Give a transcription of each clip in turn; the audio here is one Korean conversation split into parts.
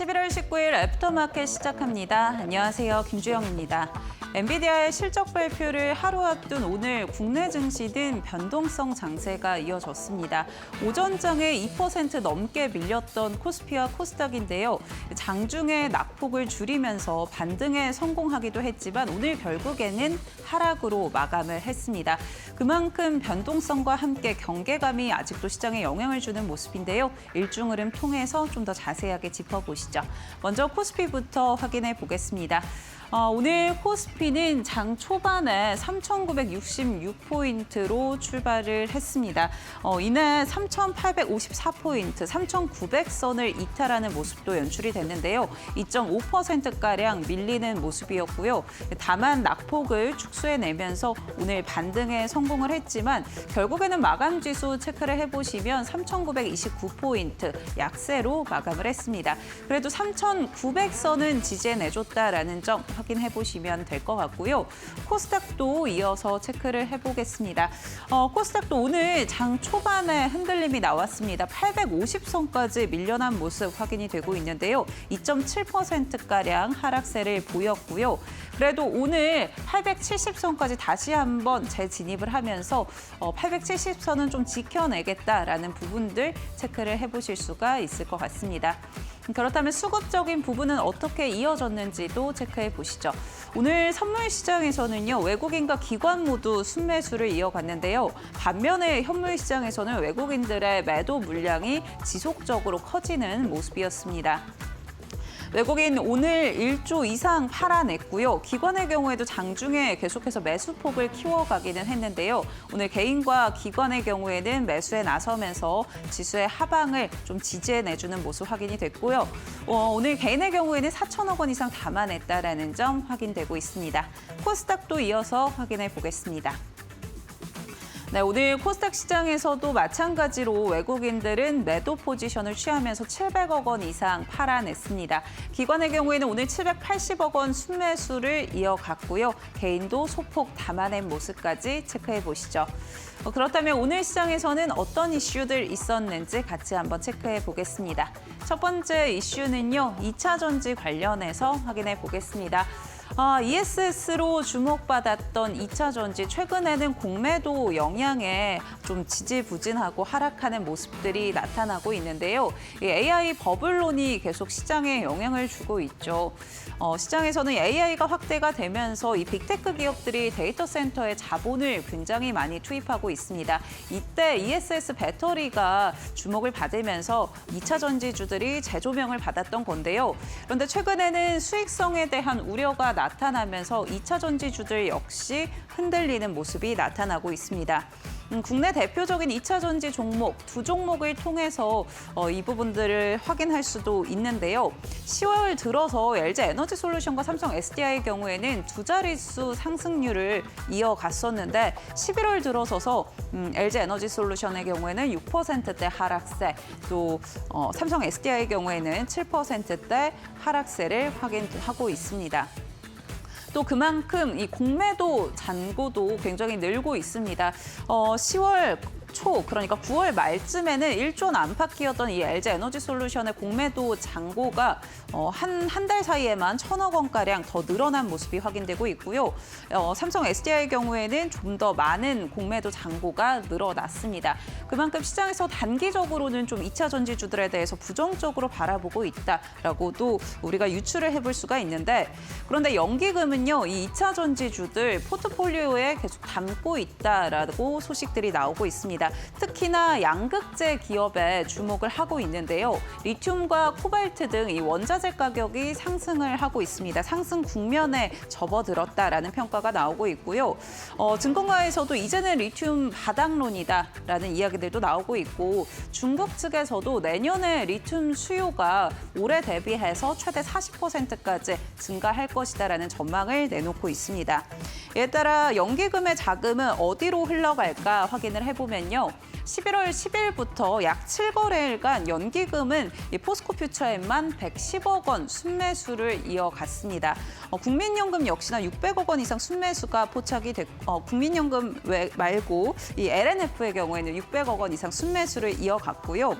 11월 19일 애프터마켓 시작합니다. 안녕하세요. 김주영입니다. 엔비디아의 실적 발표를 하루 앞둔 오늘 국내 증시는 변동성 장세가 이어졌습니다. 오전장에 2% 넘게 밀렸던 코스피와 코스닥인데요. 장중에 낙폭을 줄이면서 반등에 성공하기도 했지만 오늘 결국에는 하락으로 마감을 했습니다. 그만큼 변동성과 함께 경계감이 아직도 시장에 영향을 주는 모습인데요. 일중 흐름 통해서 좀 더 자세하게 짚어보시죠. 먼저 코스피부터 확인해 보겠습니다. 오늘 코스피는 장 초반에 3,966포인트로 출발을 했습니다. 이내 3,854포인트, 3,900선을 이탈하는 모습도 연출이 됐는데요. 2.5%가량 밀리는 모습이었고요. 다만 낙폭을 축소해내면서 오늘 반등에 성공을 했지만 결국에는 마감 지수 체크를 해보시면 3,929포인트 약세로 마감을 했습니다. 그래도 3,900선은 지지해내줬다라는 점 확인해 보시면 될 것 같고요. 코스닥도 이어서 체크를 해보겠습니다. 코스닥도 오늘 장 초반에 흔들림이 나왔습니다. 850선까지 밀려난 모습 확인이 되고 있는데요. 2.7%가량 하락세를 보였고요. 그래도 오늘 870선까지 다시 한번 재진입을 하면서 870선은 좀 지켜내겠다라는 부분들 체크를 해보실 수가 있을 것 같습니다. 그렇다면 수급적인 부분은 어떻게 이어졌는지도 체크해 보시죠. 오늘 선물 시장에서는요, 외국인과 기관 모두 순매수를 이어갔는데요. 반면에 현물 시장에서는 외국인들의 매도 물량이 지속적으로 커지는 모습이었습니다. 외국인 오늘 1조 이상 팔아냈고요. 기관의 경우에도 장중에 계속해서 매수폭을 키워가기는 했는데요. 오늘 개인과 기관의 경우에는 매수에 나서면서 지수의 하방을 좀 지지해내주는 모습 확인이 됐고요. 오늘 개인의 경우에는 4천억 원 이상 담아냈다라는 점 확인되고 있습니다. 코스닥도 이어서 확인해 보겠습니다. 네, 오늘 코스닥 시장에서도 마찬가지로 외국인들은 매도 포지션을 취하면서 700억 원 이상 팔아냈습니다. 기관의 경우에는 오늘 780억 원 순매수를 이어갔고요. 개인도 소폭 담아낸 모습까지 체크해 보시죠. 그렇다면 오늘 시장에서는 어떤 이슈들 있었는지 같이 한번 체크해 보겠습니다. 첫 번째 이슈는요, 2차 전지 관련해서 확인해 보겠습니다. ESS로 주목받았던 2차 전지, 최근에는 공매도 영향에 좀 지지부진하고 하락하는 모습들이 나타나고 있는데요. 이 AI 버블론이 계속 시장에 영향을 주고 있죠. 시장에서는 AI가 확대가 되면서 이 빅테크 기업들이 데이터 센터에 자본을 굉장히 많이 투입하고 있습니다. 이때 ESS 배터리가 주목을 받으면서 2차 전지주들이 재조명을 받았던 건데요. 그런데 최근에는 수익성에 대한 우려가 나타나면서 2차 전지주들 역시 흔들리는 모습이 나타나고 있습니다. 국내 대표적인 2차 전지 종목, 두 종목을 통해서 이 부분들을 확인할 수도 있는데요. 10월 들어서 LG 에너지 솔루션과 삼성 SDI의 경우에는 두 자릿수 상승률을 이어갔었는데 11월 들어서서 LG 에너지 솔루션의 경우에는 6%대 하락세, 또 삼성 SDI의 경우에는 7%대 하락세를 확인하고 있습니다. 또 그만큼 이 공매도 잔고도 굉장히 늘고 있습니다. 10월 초, 그러니까 9월 말쯤에는 1조 안팎이었던 이 LG 에너지 솔루션의 공매도 잔고가 한 달 사이에만 1,000억 원가량 더 늘어난 모습이 확인되고 있고요. 삼성 SDI의 경우에는 좀 더 많은 공매도 잔고가 늘어났습니다. 그만큼 시장에서 단기적으로는 좀 2차 전지주들에 대해서 부정적으로 바라보고 있다라고도 우리가 유추를 해볼 수가 있는데, 그런데 연기금은요, 이 2차 전지주들 포트폴리오에 계속 담고 있다라고 소식들이 나오고 있습니다. 특히나 양극재 기업에 주목을 하고 있는데요. 리튬과 코발트 등 이 원자재 가격이 상승을 하고 있습니다. 상승 국면에 접어들었다라는 평가가 나오고 있고요. 증권가에서도 이제는 리튬 바닥론이다라는 이야기들도 나오고 있고, 중국 측에서도 내년에 리튬 수요가 올해 대비해서 최대 40%까지 증가할 것이다라는 전망을 내놓고 있습니다. 이에 따라 연기금의 자금은 어디로 흘러갈까 확인을 해보면요. 11월 10일부터 약 7거래일간 연기금은 이 포스코 퓨처엠만 110억 원 순매수를 이어갔습니다. 국민연금 역시나 600억 원 이상 순매수가 포착이 됐고, 국민연금 말고 이 LNF의 경우에는 600억 원 이상 순매수를 이어갔고요.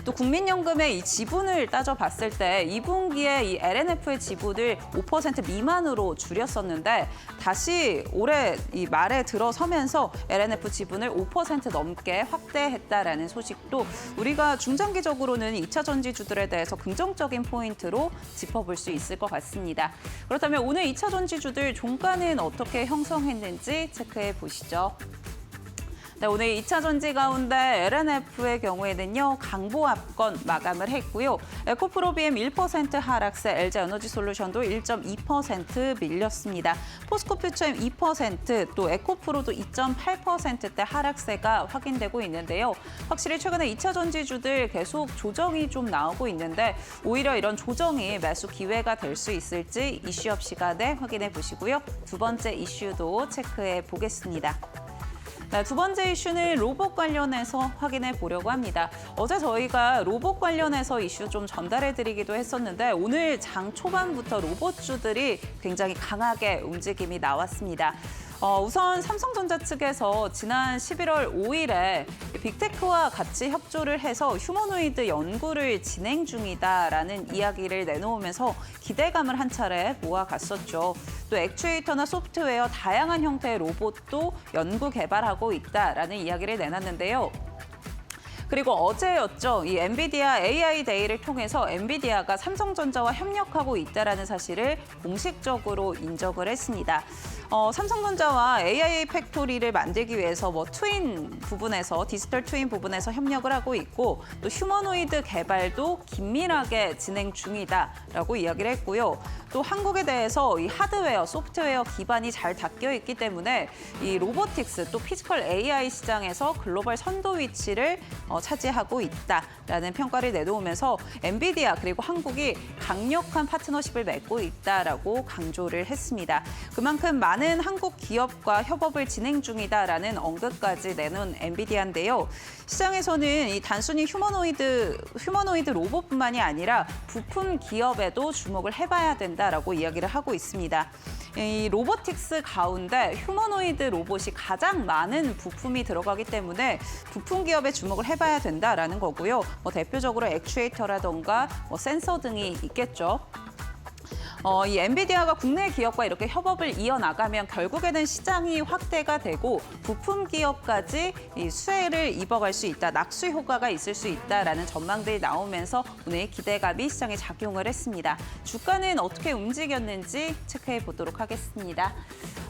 또 국민연금의 이 지분을 따져봤을 때 2분기에 이 LNF의 지분을 5% 미만으로 줄였었는데 다시 올해 이 말에 들어서면서 LNF 지분을 5% 넘게 확대했다라는 소식도 우리가 중장기적으로는 2차 전지주들에 대해서 긍정적인 포인트로 짚어볼 수 있을 것 같습니다. 그렇다면 오늘 2차 전지주들 종가는 어떻게 형성했는지 체크해 보시죠. 네, 오늘 2차 전지 가운데 LNF의 경우에는요, 강보합권 마감을 했고요. 에코프로비엠 1% 하락세, LG에너지솔루션도 1.2% 밀렸습니다. 포스코퓨처엠 2%, 또 에코프로도 2.8%대 하락세가 확인되고 있는데요. 확실히 최근에 2차 전지주들 계속 조정이 좀 나오고 있는데 오히려 이런 조정이 매수 기회가 될 수 있을지 이슈업 시간에 확인해 보시고요. 두 번째 이슈도 체크해 보겠습니다. 네, 두 번째 이슈는 로봇 관련해서 확인해 보려고 합니다. 어제 저희가 로봇 관련해서 이슈 좀 전달해 드리기도 했었는데 오늘 장 초반부터 로봇주들이 굉장히 강하게 움직임이 나왔습니다. 우선 삼성전자 측에서 지난 11월 5일에 빅테크와 같이 협조를 해서 휴머노이드 연구를 진행 중이다라는 이야기를 내놓으면서 기대감을 한 차례 모아갔었죠. 또 액추에이터나 소프트웨어 다양한 형태의 로봇도 연구 개발하고 있다라는 이야기를 내놨는데요. 그리고 어제였죠. 이 엔비디아 AI 데이를 통해서 엔비디아가 삼성전자와 협력하고 있다라는 사실을 공식적으로 인정을 했습니다. 삼성전자와 AI 팩토리를 만들기 위해서 트윈 부분에서 디지털 트윈 부분에서 협력을 하고 있고 또 휴머노이드 개발도 긴밀하게 진행 중이다라고 이야기를 했고요. 또 한국에 대해서 이 하드웨어, 소프트웨어 기반이 잘 닦여 있기 때문에 이 로보틱스 또 피지컬 AI 시장에서 글로벌 선도 위치를 차지하고 있다라는 평가를 내놓으면서 엔비디아 그리고 한국이 강력한 파트너십을 맺고 있다라고 강조를 했습니다. 그만큼 많은 한국 기업과 협업을 진행 중이다라는 언급까지 내놓은 엔비디아인데요. 시장에서는 이 단순히 휴머노이드 로봇뿐만이 아니라 부품 기업에도 주목을 해봐야 된다라고 이야기를 하고 있습니다. 이 로보틱스 가운데 휴머노이드 로봇이 가장 많은 부품이 들어가기 때문에 부품 기업에 주목을 해봐야 된다라는 거고요. 대표적으로 액추에이터라던가 센서 등이 있겠죠. 이 엔비디아가 국내 기업과 이렇게 협업을 이어나가면 결국에는 시장이 확대가 되고 부품 기업까지 이 수혜를 입어갈 수 있다, 낙수 효과가 있을 수 있다라는 전망들이 나오면서 오늘 기대감이 시장에 작용을 했습니다. 주가는 어떻게 움직였는지 체크해 보도록 하겠습니다.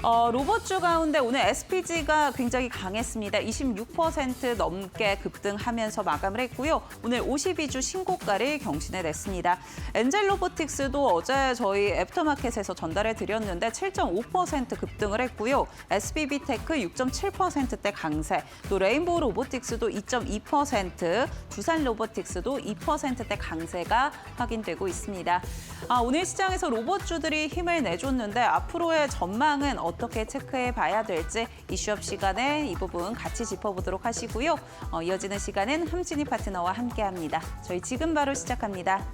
로봇주 가운데 오늘 SPG가 굉장히 강했습니다. 26% 넘게 급등하면서 마감을 했고요. 오늘 52주 신고가를 경신해냈습니다. 엔젤 로보틱스도 어제 저희 애프터마켓에서 전달해 드렸는데 7.5% 급등을 했고요. SBB테크 6.7%대 강세, 또 레인보우 로보틱스도 2.2%, 두산 로보틱스도 2%대 강세가 확인되고 있습니다. 오늘 시장에서 로봇주들이 힘을 내줬는데 앞으로의 전망은 어떻게 체크해 봐야 될지 이슈업 시간에 이 부분 같이 짚어보도록 하시고요. 이어지는 시간은 함진희 파트너와 함께합니다. 저희 지금 바로 시작합니다.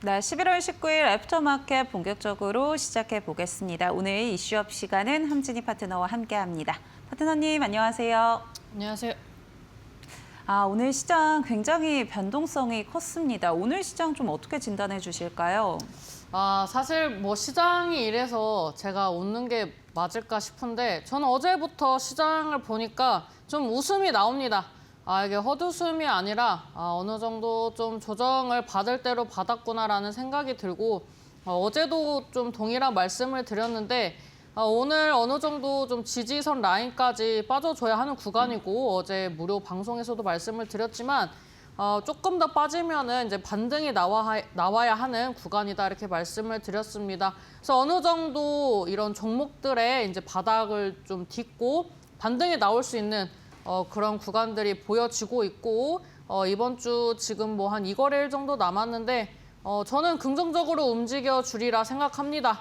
네, 11월 19일 애프터마켓 본격적으로 시작해 보겠습니다. 오늘 이슈업 시간은 함진희 파트너와 함께합니다. 파트너님 안녕하세요. 안녕하세요. 오늘 시장 굉장히 변동성이 컸습니다. 오늘 시장 좀 어떻게 진단해 주실까요? 사실 뭐 시장이 이래서 제가 웃는 게 맞을까 싶은데 저는 어제부터 시장을 보니까 좀 웃음이 나옵니다. 이게 헛웃음이 아니라 어느 정도 좀 조정을 받을 대로 받았구나라는 생각이 들고 어제도 좀 동일한 말씀을 드렸는데 오늘 어느 정도 좀 지지선 라인까지 빠져줘야 하는 구간이고 어제 무료 방송에서도 말씀을 드렸지만 조금 더 빠지면은 이제 반등이 나와야 하는 구간이다 이렇게 말씀을 드렸습니다. 그래서 어느 정도 이런 종목들의 이제 바닥을 좀 딛고 반등이 나올 수 있는 그런 구간들이 보여지고 있고 이번 주 지금 뭐 한 2거래일 정도 남았는데 저는 긍정적으로 움직여 주리라 생각합니다.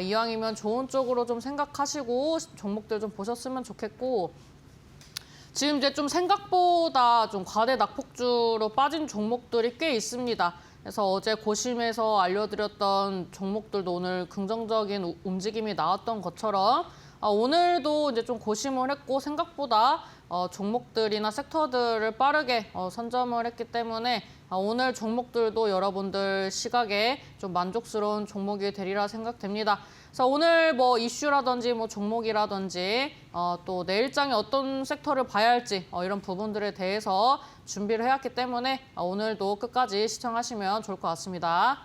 이왕이면 좋은 쪽으로 좀 생각하시고 종목들 좀 보셨으면 좋겠고 지금 이제 좀 생각보다 좀 과대 낙폭주로 빠진 종목들이 꽤 있습니다. 그래서 어제 고심에서 알려드렸던 종목들도 오늘 긍정적인 움직임이 나왔던 것처럼 오늘도 이제 좀 고심을 했고 생각보다 종목들이나 섹터들을 빠르게 선점을 했기 때문에 오늘 종목들도 여러분들 시각에 좀 만족스러운 종목이 되리라 생각됩니다. 그래서 오늘 뭐 이슈라든지 뭐 종목이라든지 또 내일장에 어떤 섹터를 봐야 할지 이런 부분들에 대해서 준비를 해왔기 때문에 오늘도 끝까지 시청하시면 좋을 것 같습니다.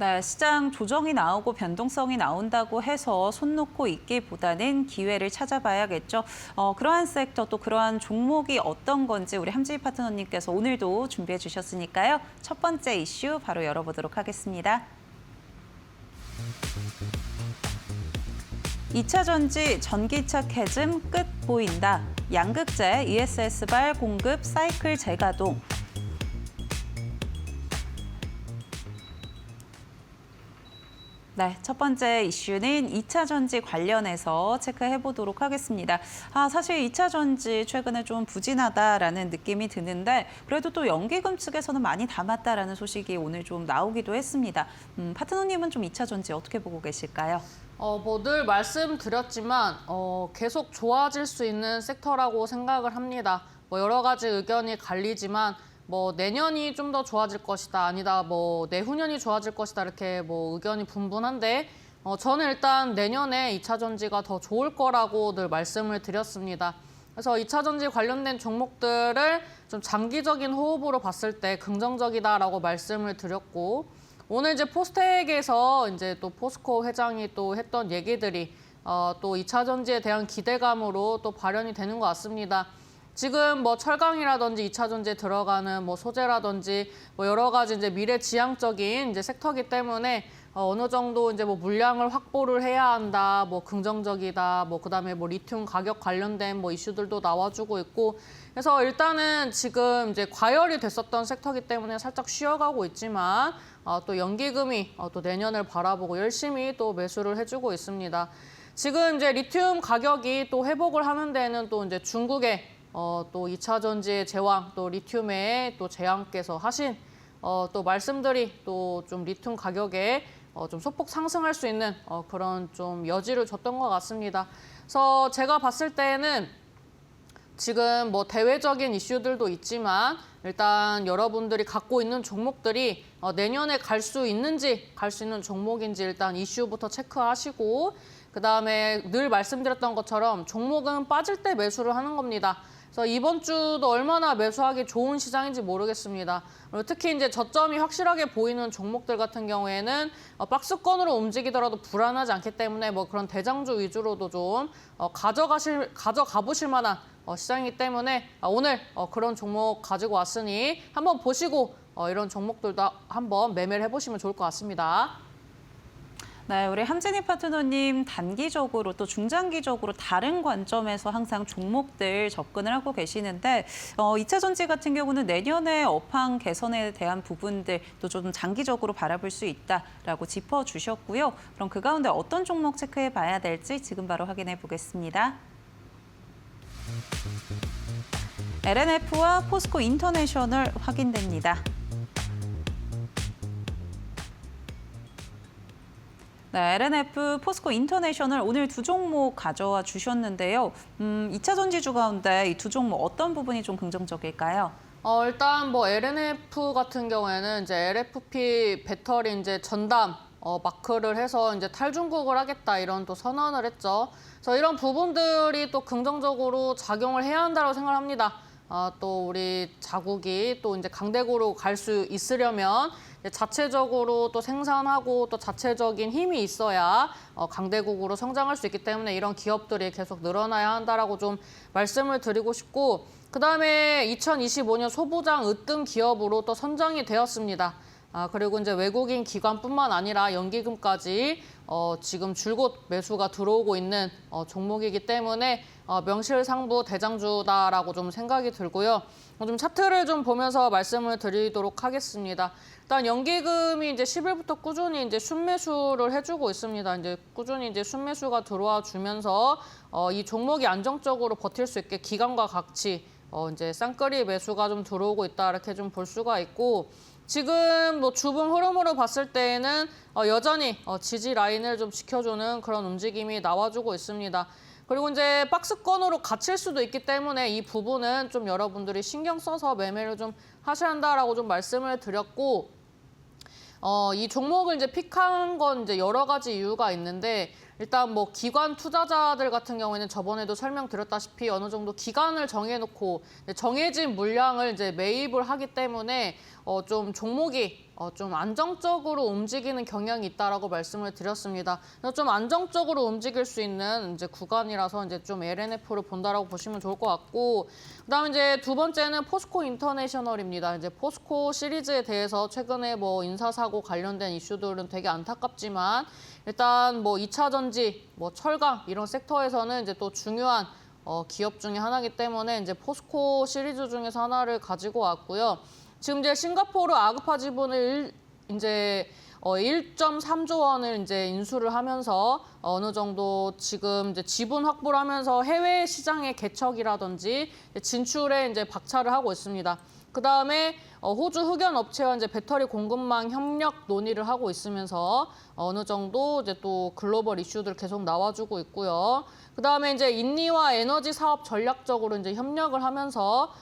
네, 시장 조정이 나오고 변동성이 나온다고 해서 손 놓고 있기보다는 기회를 찾아봐야겠죠. 그러한 섹터 또 그러한 종목이 어떤 건지 우리 함진희 파트너님께서 오늘도 준비해 주셨으니까요. 첫 번째 이슈 바로 열어보도록 하겠습니다. 2차 전지 전기차 캐즘 끝 보인다. 양극재 ESS발 공급 사이클 재가동. 네, 첫 번째 이슈는 2차 전지 관련해서 체크해 보도록 하겠습니다. 사실 2차 전지 최근에 좀 부진하다라는 느낌이 드는데 그래도 또 연기금 측에서는 많이 담았다라는 소식이 오늘 좀 나오기도 했습니다. 파트너님은 좀 2차 전지 어떻게 보고 계실까요? 뭐 늘 말씀드렸지만 계속 좋아질 수 있는 섹터라고 생각을 합니다. 뭐 여러 가지 의견이 갈리지만 뭐 내년이 좀 더 좋아질 것이다 아니다 뭐 내후년이 좋아질 것이다 이렇게 뭐 의견이 분분한데 저는 일단 내년에 2차 전지가 더 좋을 거라고 늘 말씀을 드렸습니다. 그래서 2차 전지 관련된 종목들을 좀 장기적인 호흡으로 봤을 때 긍정적이다라고 말씀을 드렸고 오늘 이제 포스텍에서 이제 또 포스코 회장이 또 했던 얘기들이 또 2차 전지에 대한 기대감으로 또 발현이 되는 것 같습니다. 지금 뭐 철강이라든지 2차 전지에 들어가는 뭐 소재라든지 뭐 여러 가지 이제 미래지향적인 이제 섹터이기 때문에 어느 정도 이제 뭐 물량을 확보를 해야 한다, 뭐 긍정적이다, 뭐 그다음에 뭐 리튬 가격 관련된 뭐 이슈들도 나와주고 있고 그래서 일단은 지금 이제 과열이 됐었던 섹터이기 때문에 살짝 쉬어가고 있지만 또 연기금이 또 내년을 바라보고 열심히 또 매수를 해주고 있습니다. 지금 이제 리튬 가격이 또 회복을 하는 데는 또 이제 중국의 또 2차 전지의 제왕, 또 리튬의 또 제왕께서 하신 또 말씀들이 또 좀 리튬 가격에 좀 소폭 상승할 수 있는 그런 좀 여지를 줬던 것 같습니다. 그래서 제가 봤을 때는 지금 뭐 대외적인 이슈들도 있지만 일단 여러분들이 갖고 있는 종목들이 내년에 갈 수 있는지, 갈 수 있는 종목인지 일단 이슈부터 체크하시고 그다음에 늘 말씀드렸던 것처럼 종목은 빠질 때 매수를 하는 겁니다. 그래서 이번 주도 얼마나 매수하기 좋은 시장인지 모르겠습니다. 그리고 특히 이제 저점이 확실하게 보이는 종목들 같은 경우에는 박스권으로 움직이더라도 불안하지 않기 때문에 뭐 그런 대장주 위주로도 좀 가져가 보실 만한 시장이기 때문에 오늘 그런 종목 가지고 왔으니 한번 보시고 이런 종목들도 한번 매매를 해보시면 좋을 것 같습니다. 네, 우리 함진희 파트너님 단기적으로 또 중장기적으로 다른 관점에서 항상 종목들 접근을 하고 계시는데 2차 전지 같은 경우는 내년에 업황 개선에 대한 부분들 또 좀 장기적으로 바라볼 수 있다라고 짚어주셨고요. 그럼 그 가운데 어떤 종목 체크해 봐야 될지 지금 바로 확인해 보겠습니다. LNF와 포스코 인터내셔널 확인됩니다. 네, LNF, 포스코 인터내셔널 오늘 두 종목 가져와 주셨는데요. 2차 전지주 가운데 이 두 종목 어떤 부분이 좀 긍정적일까요? 일단 뭐 LNF 같은 경우에는 이제 LFP 배터리 이제 전담 마크를 해서 이제 탈중국을 하겠다 이런 또 선언을 했죠. 그래서 이런 부분들이 또 긍정적으로 작용을 해야 한다고 생각합니다. 또 우리 자국이 또 이제 강대국으로 갈 수 있으려면 자체적으로 또 생산하고 또 자체적인 힘이 있어야 강대국으로 성장할 수 있기 때문에 이런 기업들이 계속 늘어나야 한다라고 좀 말씀을 드리고 싶고, 그다음에 2025년 소부장 으뜸 기업으로 또 선정이 되었습니다. 그리고 이제 외국인 기관뿐만 아니라 연기금까지 지금 줄곧 매수가 들어오고 있는 종목이기 때문에 명실상부 대장주다라고 좀 생각이 들고요. 좀 차트를 좀 보면서 말씀을 드리도록 하겠습니다. 일단 연기금이 이제 10일부터 꾸준히 이제 순매수를 해주고 있습니다. 이제 꾸준히 이제 순매수가 들어와 주면서 이 종목이 안정적으로 버틸 수 있게 기관과 같이 이제 쌍끌이 매수가 좀 들어오고 있다 이렇게 좀 볼 수가 있고, 지금 뭐 주봉 흐름으로 봤을 때에는 여전히 지지 라인을 좀 지켜주는 그런 움직임이 나와주고 있습니다. 그리고 이제 박스권으로 갇힐 수도 있기 때문에 이 부분은 좀 여러분들이 신경 써서 매매를 좀 하셔야 한다라고 좀 말씀을 드렸고, 이 종목을 이제 픽한 건 이제 여러 가지 이유가 있는데, 일단 뭐 기관 투자자들 같은 경우에는 저번에도 설명드렸다시피 어느 정도 기간을 정해놓고 정해진 물량을 이제 매입을 하기 때문에 좀 종목이 좀 안정적으로 움직이는 경향이 있다라고 말씀을 드렸습니다. 그래서 좀 안정적으로 움직일 수 있는 이제 구간이라서 이제 좀 LNF를 본다라고 보시면 좋을 것 같고, 그다음에 이제 두 번째는 포스코 인터내셔널입니다. 이제 포스코 시리즈에 대해서 최근에 뭐 인사사고 관련된 이슈들은 되게 안타깝지만 일단 뭐 2차 전지, 뭐 철강 이런 섹터에서는 이제 또 중요한 기업 중에 하나이기 때문에 이제 포스코 시리즈 중에서 하나를 가지고 왔고요. 지금 이제 싱가포르 아그파 지분을 이제 1.3조 원을 이제 인수를 하면서 어느 정도 지금 이제 지분 확보를 하면서 해외 시장의 개척이라든지 진출에 이제 박차를 하고 있습니다. 그다음에 호주 흑연 업체와 이제 배터리 공급망 협력 논의를 하고 있으면서 어느 정도 이제 또 글로벌 이슈들 계속 나와주고 있고요. 그다음에 이제 인리와 에너지 사업 전략적으로 이제 협력을 하면서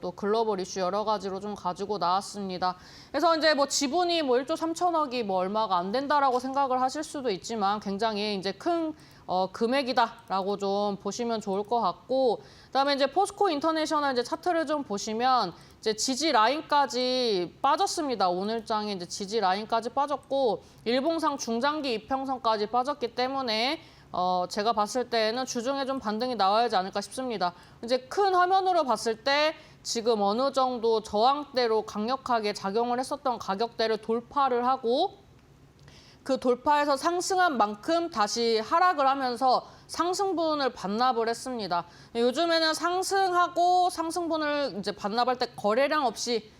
또 글로벌 이슈 여러 가지로 좀 가지고 나왔습니다. 그래서 이제 뭐 지분이 뭐 1조 3천억이 뭐 얼마가 안 된다라고 생각을 하실 수도 있지만 굉장히 이제 큰 금액이다라고 좀 보시면 좋을 것 같고, 그다음에 이제 포스코 인터내셔널 이제 차트를 좀 보시면 이제 지지 라인까지 빠졌습니다. 오늘장에 이제 지지 라인까지 빠졌고 일봉상 중장기 이평선까지 빠졌기 때문에 제가 봤을 때는 주중에 좀 반등이 나와야 하지 않을까 싶습니다. 이제 큰 화면으로 봤을 때 지금 어느 정도 저항대로 강력하게 작용을 했었던 가격대를 돌파를 하고 그 돌파에서 상승한 만큼 다시 하락을 하면서 상승분을 반납을 했습니다. 요즘에는 상승하고 상승분을 이제 반납할 때 거래량 없이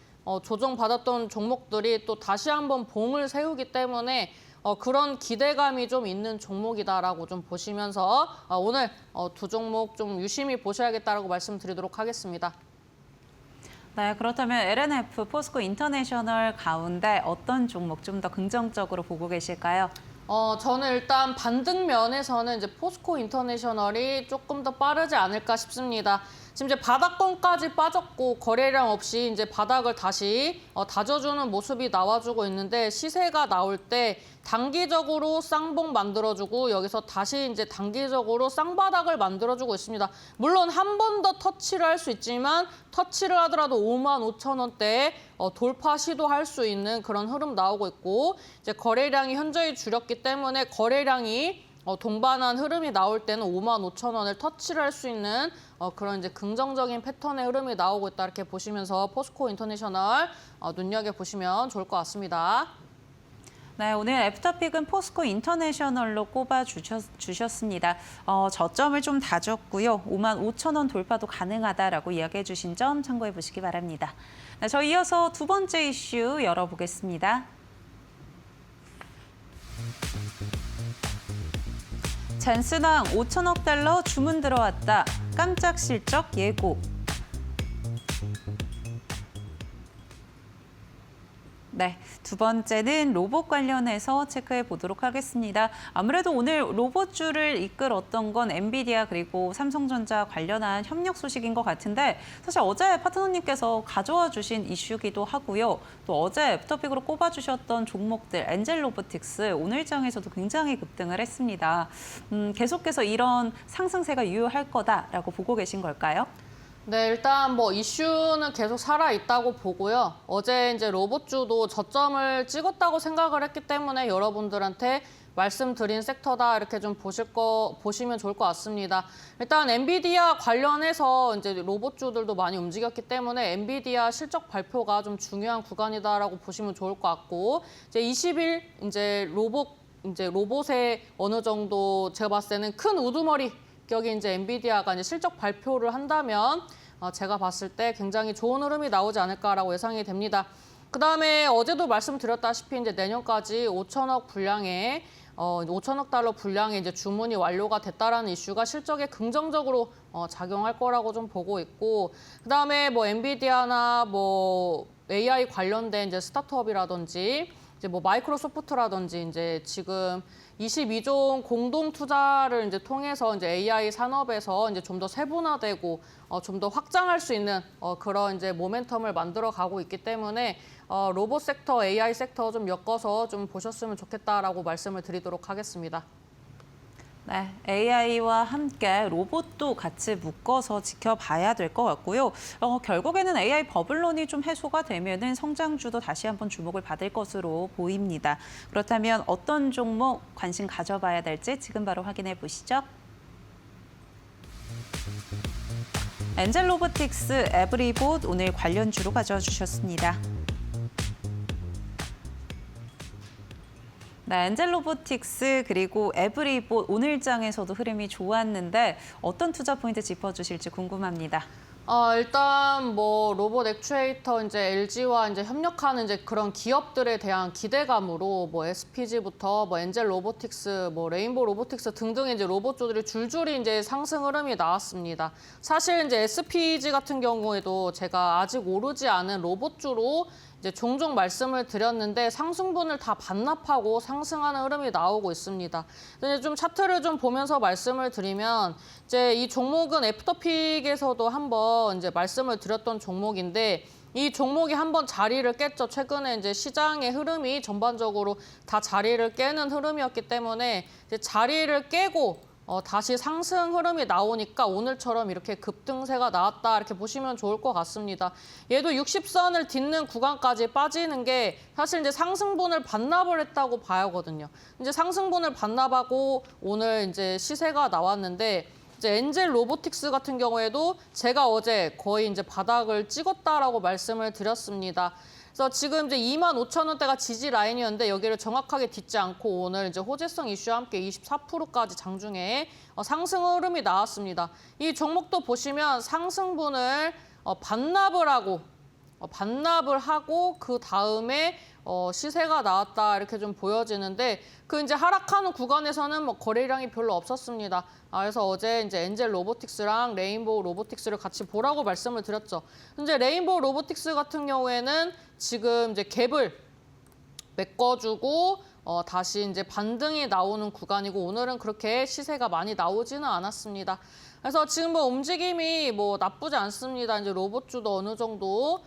조정받았던 종목들이 또 다시 한번 봉을 세우기 때문에 그런 기대감이 좀 있는 종목이다라고 좀 보시면서 오늘 두 종목 좀 유심히 보셔야겠다라고 말씀드리도록 하겠습니다. 네, 그렇다면 LNF, 포스코 인터내셔널 가운데 어떤 종목 좀 더 긍정적으로 보고 계실까요? 저는 일단 반등 면에서는 이제 포스코 인터내셔널이 조금 더 빠르지 않을까 싶습니다. 지금 이제 바닥권까지 빠졌고 거래량 없이 이제 바닥을 다시 다져주는 모습이 나와주고 있는데, 시세가 나올 때 단기적으로 쌍봉 만들어주고 여기서 다시 이제 단기적으로 쌍바닥을 만들어주고 있습니다. 물론 한 번 더 터치를 할 수 있지만 터치를 하더라도 55,000원대에 돌파 시도할 수 있는 그런 흐름 나오고 있고, 이제 거래량이 현저히 줄였기 때문에 거래량이 동반한 흐름이 나올 때는 55,000원을 터치를 할 수 있는 그런 이제 긍정적인 패턴의 흐름이 나오고 있다 이렇게 보시면서 포스코 인터내셔널 눈여겨보시면 좋을 것 같습니다. 네, 오늘 애프터픽은 포스코 인터내셔널로 꼽아 주셨습니다. 저점을 좀 다졌고요. 55,000원 돌파도 가능하다라고 이야기해 주신 점 참고해 보시기 바랍니다. 네, 저희 이어서 두 번째 이슈 열어보겠습니다. 젠스당 5천억 달러 주문 들어왔다. 깜짝 실적 예고. 네, 두 번째는 로봇 관련해서 체크해 보도록 하겠습니다. 아무래도 오늘 로봇주를 이끌었던 건 엔비디아 그리고 삼성전자 관련한 협력 소식인 것 같은데 사실 어제 파트너님께서 가져와 주신 이슈기도 하고요. 또 어제 애프터픽으로 꼽아주셨던 종목들 엔젤 로보틱스 오늘장에서도 굉장히 급등을 했습니다. 계속해서 이런 상승세가 유효할 거다라고 보고 계신 걸까요? 네, 일단 뭐 이슈는 계속 살아 있다고 보고요. 어제 이제 로봇주도 저점을 찍었다고 생각을 했기 때문에 여러분들한테 말씀드린 섹터다 이렇게 좀 보시면 좋을 것 같습니다. 일단 엔비디아 관련해서 이제 로봇주들도 많이 움직였기 때문에 엔비디아 실적 발표가 좀 중요한 구간이다라고 보시면 좋을 것 같고 이제 20일 이제 로봇의 어느 정도 제가 봤을 때는 큰 우두머리 여기 이제 엔비디아가 이제 실적 발표를 한다면 제가 봤을 때 굉장히 좋은 흐름이 나오지 않을까라고 예상이 됩니다. 그다음에 어제도 말씀드렸다시피 이제 내년까지 5천억 분량의 5천억 달러 분량의 이제 주문이 완료가 됐다라는 이슈가 실적에 긍정적으로 작용할 거라고 좀 보고 있고 그다음에 뭐 엔비디아나 뭐 AI 관련된 이제 스타트업이라든지 이제 뭐 마이크로소프트라든지 이제 지금 22종 공동 투자를 이제 통해서 이제 AI 산업에서 이제 좀 더 세분화되고 좀 더 확장할 수 있는 그런 이제 모멘텀을 만들어 가고 있기 때문에 로봇 섹터, AI 섹터 좀 엮어서 좀 보셨으면 좋겠다라고 말씀을 드리도록 하겠습니다. 네, AI와 함께 로봇도 같이 묶어서 지켜봐야 될 것 같고요. 결국에는 AI 버블론이 좀 해소가 되면은 성장주도 다시 한번 주목을 받을 것으로 보입니다. 그렇다면 어떤 종목 관심 가져봐야 될지 지금 바로 확인해 보시죠. 엔젤 로보틱스, 에브리봇 오늘 관련주로 가져와 주셨습니다. 네, 엔젤 로보틱스 그리고 에브리봇 오늘장에서도 흐름이 좋았는데 어떤 투자 포인트 짚어주실지 궁금합니다. 일단 뭐 로봇 액추에이터 이제 LG와 이제 협력하는 이제 그런 기업들에 대한 기대감으로 뭐 SPG부터 뭐 엔젤 로보틱스, 뭐 레인보우 로보틱스 등등의 이제 로봇주들이 줄줄이 이제 상승 흐름이 나왔습니다. 사실 이제 SPG 같은 경우에도 제가 아직 오르지 않은 로봇주로 이제 종종 말씀을 드렸는데 상승분을 다 반납하고 상승하는 흐름이 나오고 있습니다. 이제 좀 차트를 좀 보면서 말씀을 드리면 이제 이 종목은 애프터픽에서도 한번 이제 말씀을 드렸던 종목인데 이 종목이 한번 자리를 깼죠. 최근에 이제 시장의 흐름이 전반적으로 다 자리를 깨는 흐름이었기 때문에 이제 자리를 깨고 다시 상승 흐름이 나오니까 오늘처럼 이렇게 급등세가 나왔다 이렇게 보시면 좋을 것 같습니다. 얘도 60선을 딛는 구간까지 빠지는 게 사실 이제 상승분을 반납을 했다고 봐야 하거든요. 이제 상승분을 반납하고 오늘 이제 시세가 나왔는데 이제 엔젤 로보틱스 같은 경우에도 제가 어제 거의 이제 바닥을 찍었다라고 말씀을 드렸습니다. 그래서 지금 이제 25,000원대가 지지 라인이었는데 여기를 정확하게 딛지 않고 오늘 이제 호재성 이슈와 함께 24%까지 장중에 상승 흐름이 나왔습니다. 이 종목도 보시면 상승분을 반납을 하고 그 다음에 시세가 나왔다 이렇게 좀 보여지는데 그 이제 하락하는 구간에서는 뭐 거래량이 별로 없었습니다. 그래서 어제 이제 엔젤 로보틱스랑 레인보우 로보틱스를 같이 보라고 말씀을 드렸죠. 이제 레인보우 로보틱스 같은 경우에는 지금 이제 갭을 메꿔주고 다시 이제 반등이 나오는 구간이고 오늘은 그렇게 시세가 많이 나오지는 않았습니다. 그래서 지금 뭐 움직임이 뭐 나쁘지 않습니다. 이제 로봇주도 어느 정도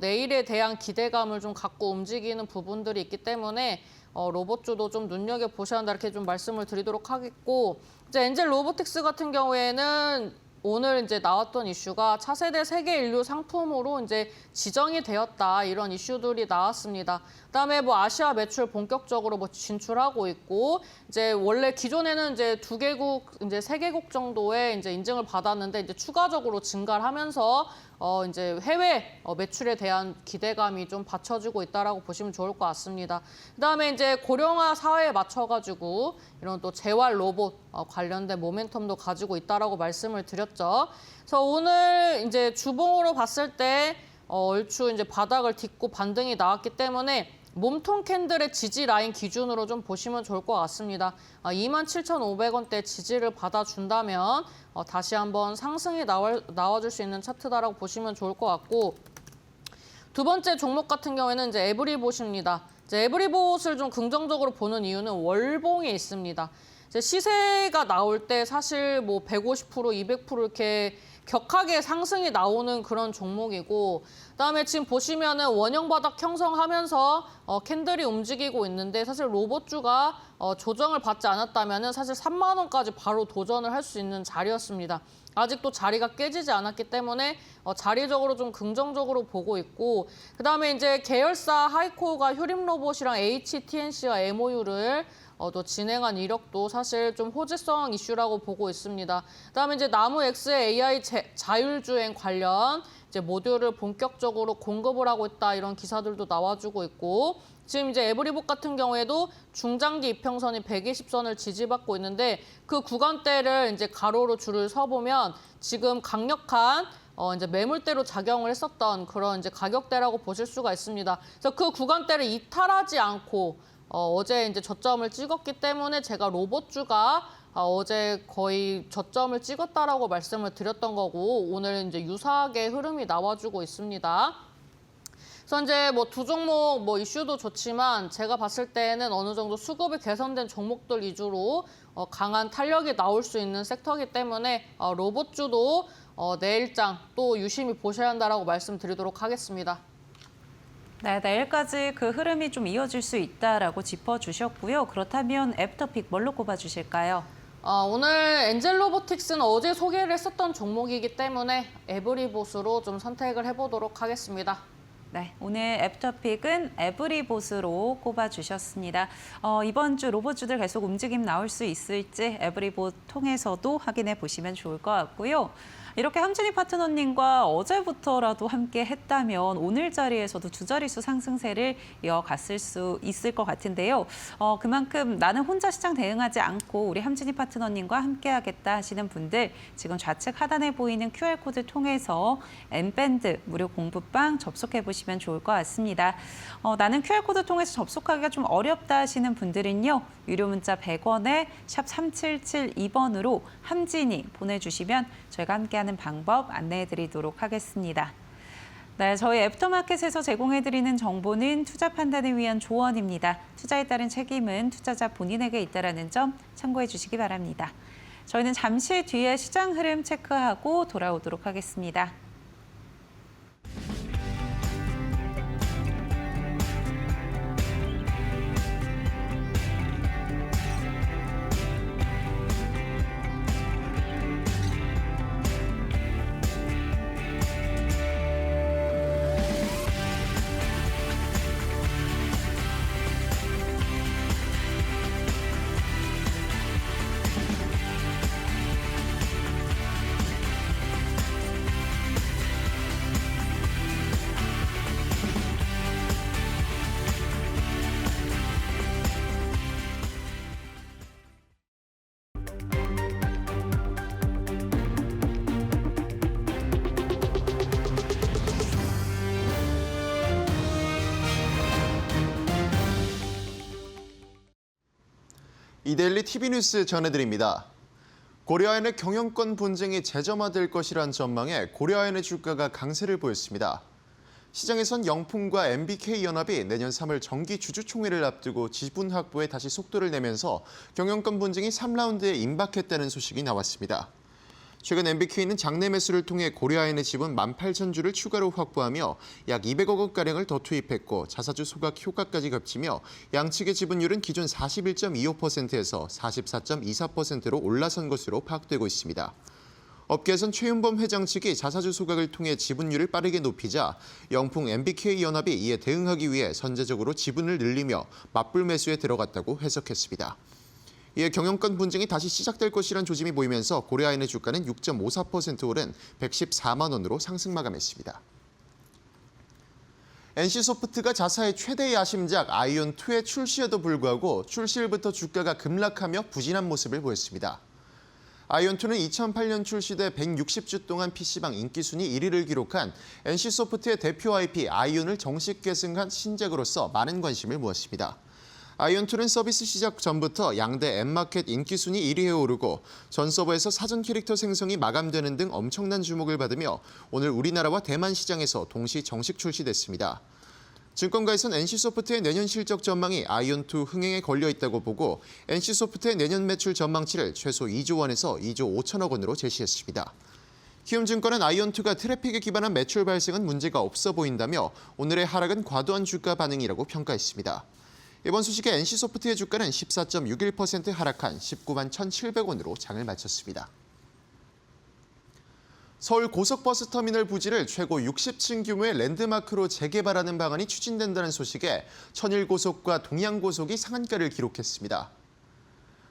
내일에 대한 기대감을 좀 갖고 움직이는 부분들이 있기 때문에 로봇주도 좀 눈여겨보셔야 한다 이렇게 좀 말씀을 드리도록 하겠고 이제 엔젤 로보틱스 같은 경우에는 오늘 이제 나왔던 이슈가 차세대 세계 인류 상품으로 이제 지정이 되었다 이런 이슈들이 나왔습니다. 그다음에 뭐 아시아 매출 본격적으로 뭐 진출하고 있고 이제 원래 기존에는 이제 2개국 이제 3개국 정도의 이제 인증을 받았는데 이제 추가적으로 증가를 하면서 이제 해외 매출에 대한 기대감이 좀 받쳐지고 있다라고 보시면 좋을 것 같습니다. 그다음에 이제 고령화 사회에 맞춰가지고 이런 또 재활 로봇 관련된 모멘텀도 가지고 있다라고 말씀을 드렸죠. 그래서 오늘 이제 주봉으로 봤을 때 얼추 이제 바닥을 딛고 반등이 나왔기 때문에 몸통 캔들의 지지 라인 기준으로 좀 보시면 좋을 것 같습니다. 27,500원대 지지를 받아준다면 다시 한번 상승이 나와줄 수 있는 차트다라고 보시면 좋을 것 같고 두 번째 종목 같은 경우에는 이제 에브리봇입니다. 이제 에브리봇을 좀 긍정적으로 보는 이유는 월봉이 있습니다. 이제 시세가 나올 때 사실 뭐 150%, 200% 이렇게 격하게 상승이 나오는 그런 종목이고, 그다음에 지금 보시면은 원형 바닥 형성하면서 캔들이 움직이고 있는데, 사실 로봇주가 조정을 받지 않았다면은 사실 3만 원까지 바로 도전을 할 수 있는 자리였습니다. 아직도 자리가 깨지지 않았기 때문에 자리적으로 좀 긍정적으로 보고 있고, 그다음에 이제 계열사 하이코어가 효림로봇이랑 HTNC와 MOU를 또 진행한 이력도 사실 좀 호재성 이슈라고 보고 있습니다. 그다음에 이제 나무엑스의 AI 자율주행 관련 이제 모듈을 본격적으로 공급을 하고 있다, 이런 기사들도 나와주고 있고, 지금 이제 에브리봇 같은 경우에도 중장기 이평선이 120선을 지지받고 있는데, 그 구간대를 이제 가로로 줄을 서보면 지금 강력한 이제 매물대로 작용을 했었던 그런 이제 가격대라고 보실 수가 있습니다. 그래서 그 구간대를 이탈하지 않고 어제 이제 저점을 찍었기 때문에 제가 로봇주가 어제 거의 저점을 찍었다라고 말씀을 드렸던 거고, 오늘 이제 유사하게 흐름이 나와주고 있습니다. 그래서 이제 뭐 두 종목 뭐 이슈도 좋지만 제가 봤을 때는 어느 정도 수급이 개선된 종목들 위주로 강한 탄력이 나올 수 있는 섹터이기 때문에 로봇주도 내일장 또 유심히 보셔야 한다라고 말씀드리도록 하겠습니다. 네, 내일까지 그 흐름이 좀 이어질 수 있다라고 짚어주셨고요. 그렇다면 애프터픽 뭘로 꼽아주실까요? 오늘 엔젤로보틱스는 어제 소개를 했었던 종목이기 때문에 에브리봇으로 좀 선택을 해보도록 하겠습니다. 네, 오늘 애프터픽은 에브리봇으로 꼽아주셨습니다. 이번 주 로봇주들 계속 움직임 나올 수 있을지 에브리봇 통해서도 확인해 보시면 좋을 것 같고요. 이렇게 함진희 파트너님과 어제부터라도 함께 했다면 오늘 자리에서도 두 자릿수 상승세를 이어갔을 수 있을 것 같은데요. 그만큼 나는 혼자 시장 대응하지 않고 우리 함진희 파트너님과 함께 하겠다 하시는 분들, 지금 좌측 하단에 보이는 QR코드 통해서 N밴드 무료 공부방 접속해 보시면 좋을 것 같습니다. 나는 QR코드 통해서 접속하기가 좀 어렵다 하시는 분들은요, 유료 문자 100원에 샵 3772번으로 함진희 보내주시면 저희가 함께하는 방법 안내해드리도록 하겠습니다. 네, 저희 애프터마켓에서 제공해드리는 정보는 투자 판단을 위한 조언입니다. 투자에 따른 책임은 투자자 본인에게 있다는 점 참고해 주시기 바랍니다. 저희는 잠시 뒤에 시장 흐름 체크하고 돌아오도록 하겠습니다. 이데일리 TV뉴스 전해드립니다. 고려아연의 경영권 분쟁이 재점화될 것이란 전망에 고려아연의 주가가 강세를 보였습니다. 시장에선 영풍과 MBK연합이 내년 3월 정기 주주총회를 앞두고 지분 확보에 다시 속도를 내면서 경영권 분쟁이 3라운드에 임박했다는 소식이 나왔습니다. 최근 MBK는 장내 매수를 통해 고려아연의 지분 18,000주를 추가로 확보하며 약 200억 원가량을 더 투입했고, 자사주 소각 효과까지 겹치며 양측의 지분율은 기존 41.25%에서 44.24%로 올라선 것으로 파악되고 있습니다. 업계에선 최윤범 회장 측이 자사주 소각을 통해 지분율을 빠르게 높이자 영풍 MBK연합이 이에 대응하기 위해 선제적으로 지분을 늘리며 맞불 매수에 들어갔다고 해석했습니다. 이에 경영권 분쟁이 다시 시작될 것이란 조짐이 보이면서 고려아연의 주가는 6.54% 오른 114만 원으로 상승 마감했습니다. NC소프트가 자사의 최대 야심작 아이온2의 출시에도 불구하고 출시일부터 주가가 급락하며 부진한 모습을 보였습니다. 아이온2는 2008년 출시돼 160주 동안 PC방 인기 순위 1위를 기록한 NC소프트의 대표 IP 아이온을 정식 계승한 신작으로서 많은 관심을 모았습니다. 아이온2는 서비스 시작 전부터 양대 앱마켓 인기 순위 1위에 오르고 전 서버에서 사전 캐릭터 생성이 마감되는 등 엄청난 주목을 받으며 오늘 우리나라와 대만 시장에서 동시 정식 출시됐습니다. 증권가에선 NC소프트의 내년 실적 전망이 아이온2 흥행에 걸려 있다고 보고 NC소프트의 내년 매출 전망치를 최소 2조 원에서 2조 5천억 원으로 제시했습니다. 키움증권은 아이온2가 트래픽에 기반한 매출 발생은 문제가 없어 보인다며 오늘의 하락은 과도한 주가 반응이라고 평가했습니다. 이번 소식에 NC소프트의 주가는 14.61% 하락한 19만 1,700원으로 장을 마쳤습니다. 서울 고속버스 터미널 부지를 최고 60층 규모의 랜드마크로 재개발하는 방안이 추진된다는 소식에 천일고속과 동양고속이 상한가를 기록했습니다.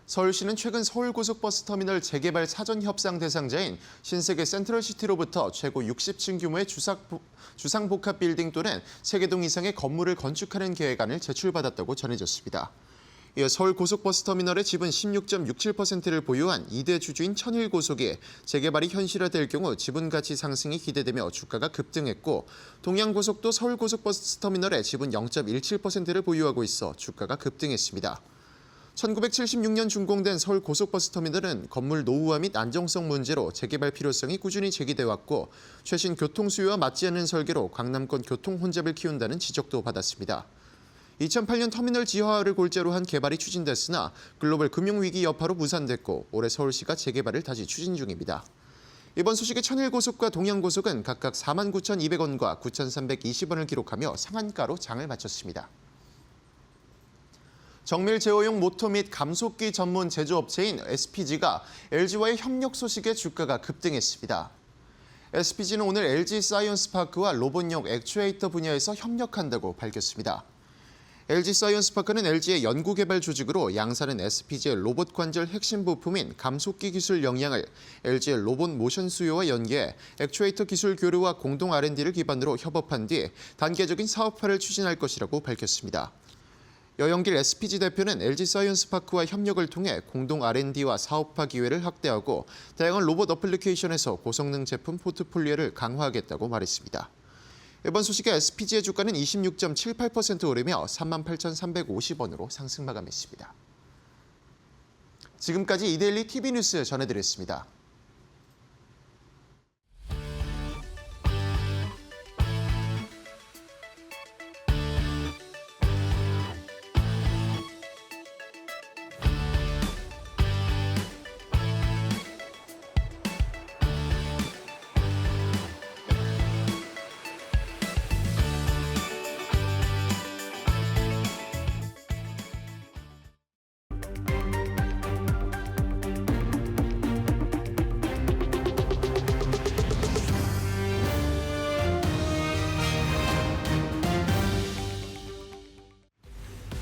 서울시는 최근 서울고속버스 터미널 재개발 사전 협상 대상자인 신세계 센트럴시티로부터 최고 60층 규모의 주상복합 빌딩 또는 3개동 이상의 건물을 건축하는 계획안을 제출받았다고 전해졌습니다. 이어 서울고속버스 터미널의 지분 16.67%를 보유한 2대 주주인 천일고속이 재개발이 현실화될 경우 지분 가치 상승이 기대되며 주가가 급등했고 동양고속도 서울고속버스 터미널의 지분 0.17%를 보유하고 있어 주가가 급등했습니다. 1976년 준공된 서울고속버스터미널은 건물 노후화 및 안정성 문제로 재개발 필요성이 꾸준히 제기돼 왔고 최신 교통 수요와 맞지 않는 설계로 강남권 교통 혼잡을 키운다는 지적도 받았습니다. 2008년 터미널 지하화를 골자로 한 개발이 추진됐으나 글로벌 금융위기 여파로 무산됐고 올해 서울시가 재개발을 다시 추진 중입니다. 이번 소식에 천일고속과 동양고속은 각각 49,200원과 9,320원을 기록하며 상한가로 장을 마쳤습니다. 정밀 제어용 모터 및 감속기 전문 제조업체인 SPG가 LG와의 협력 소식에 주가가 급등했습니다. SPG는 오늘 LG 사이언스파크와 로봇용 액추에이터 분야에서 협력한다고 밝혔습니다. LG 사이언스파크는 LG의 연구개발 조직으로 양사는 SPG의 로봇 관절 핵심 부품인 감속기 기술 역량을 LG의 로봇 모션 수요와 연계해 액추에이터 기술 교류와 공동 R&D를 기반으로 협업한 뒤 단계적인 사업화를 추진할 것이라고 밝혔습니다. 여영길 SPG 대표는 LG 사이언스파크와 협력을 통해 공동 R&D와 사업화 기회를 확대하고 다양한 로봇 어플리케이션에서 고성능 제품 포트폴리오를 강화하겠다고 말했습니다. 이번 소식에 SPG의 주가는 26.78% 오르며 38,350원으로 상승 마감했습니다. 지금까지 이데일리 TV 뉴스 전해드렸습니다.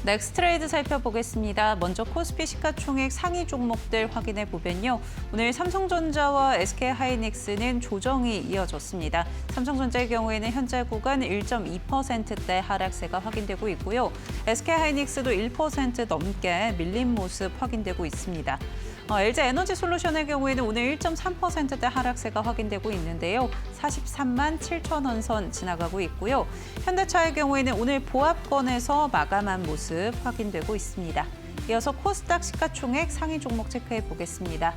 넥스트레이드 살펴보겠습니다. 먼저 코스피 시가총액 상위 종목들 확인해 보면요. 오늘 삼성전자와 SK하이닉스는 조정이 이어졌습니다. 삼성전자의 경우에는 현재 구간 1.2%대 하락세가 확인되고 있고요. SK하이닉스도 1% 넘게 밀린 모습 확인되고 있습니다. LG에너지솔루션의 경우에는 오늘 1.3%대 하락세가 확인되고 있는데요. 43만 7천 원 선 지나가고 있고요. 현대차의 경우에는 오늘 보합권에서 마감한 모습 확인되고 있습니다. 이어서 코스닥 시가총액 상위 종목 체크해 보겠습니다.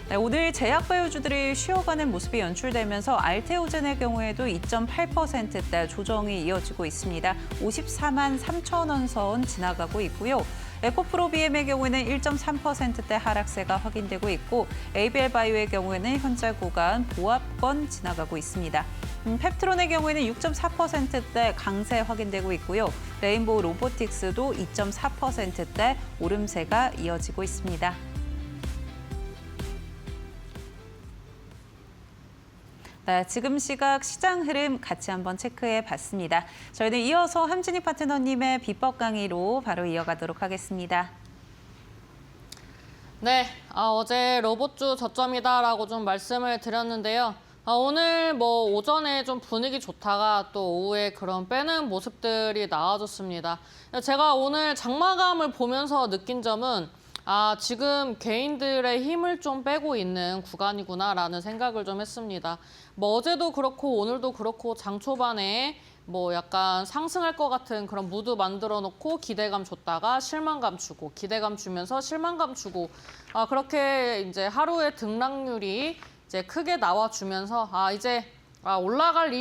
네, 오늘 제약바이오주들이 쉬어가는 모습이 연출되면서 알테오젠의 경우에도 2.8%대 조정이 이어지고 있습니다. 54만 3천 원 선 지나가고 있고요. 에코프로비엠의 경우에는 1.3%대 하락세가 확인되고 있고 ABL바이오의 경우에는 현재 구간 보합권 지나가고 있습니다. 펩트론의 경우에는 6.4%대 강세 확인되고 있고요. 레인보우 로보틱스도 2.4%대 오름세가 이어지고 있습니다. 네, 지금 시각 시장 흐름 같이 한번 체크해 봤습니다. 저희는 이어서 함진희 파트너님의 비법 강의로 바로 이어가도록 하겠습니다. 네, 어제 로봇주 저점이다라고 좀 말씀을 드렸는데요. 오늘 오전에 좀 분위기 좋다가 또 오후에 그런 빼는 모습들이 나와줬습니다. 제가 오늘 장마감을 보면서 느낀 점은 지금 개인들의 힘을 좀 빼고 있는 구간이구나라는 생각을 좀 했습니다. 어제도 그렇고 오늘도 그렇고 장 초반에 뭐 약간 상승할 것 같은 그런 무드 만들어 놓고 기대감 줬다가 실망감 주고 기대감 주면서 실망감 주고 그렇게 이제 하루의 등락률이 이제 크게 나와주면서 이제 올라갈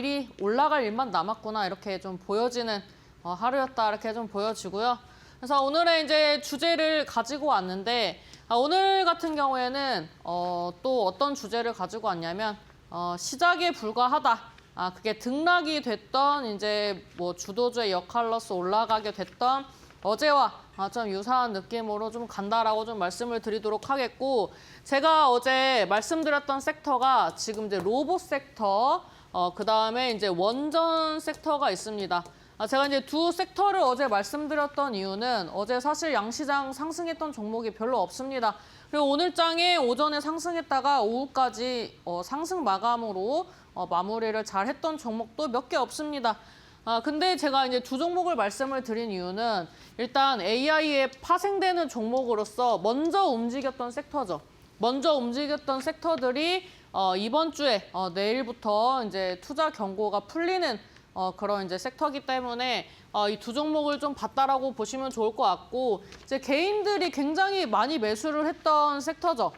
일만 남았구나 이렇게 좀 보여지는 하루였다 이렇게 좀 보여지고요. 그래서 오늘의 이제 주제를 가지고 왔는데 오늘 같은 경우에는 또 어떤 주제를 가지고 왔냐면 시작에 불과하다. 그게 등락이 됐던 이제 뭐 주도주의 역할로서 올라가게 됐던 어제와 좀 유사한 느낌으로 좀 간다라고 좀 말씀을 드리도록 하겠고 제가 어제 말씀드렸던 섹터가 지금 이제 로봇 섹터 그다음에 이제 원전 섹터가 있습니다. 제가 이제 두 섹터를 어제 말씀드렸던 이유는 어제 사실 양시장 상승했던 종목이 별로 없습니다. 그리고 오늘 장에 오전에 상승했다가 오후까지 상승 마감으로 마무리를 잘 했던 종목도 몇 개 없습니다. 근데 제가 이제 두 종목을 말씀을 드린 이유는 일단 AI에 파생되는 종목으로서 먼저 움직였던 섹터죠. 먼저 움직였던 섹터들이 이번 주에 내일부터 이제 투자 경고가 풀리는 그런 이제 섹터이기 때문에 이 두 종목을 좀 봤다라고 보시면 좋을 것 같고 이제 개인들이 굉장히 많이 매수를 했던 섹터죠.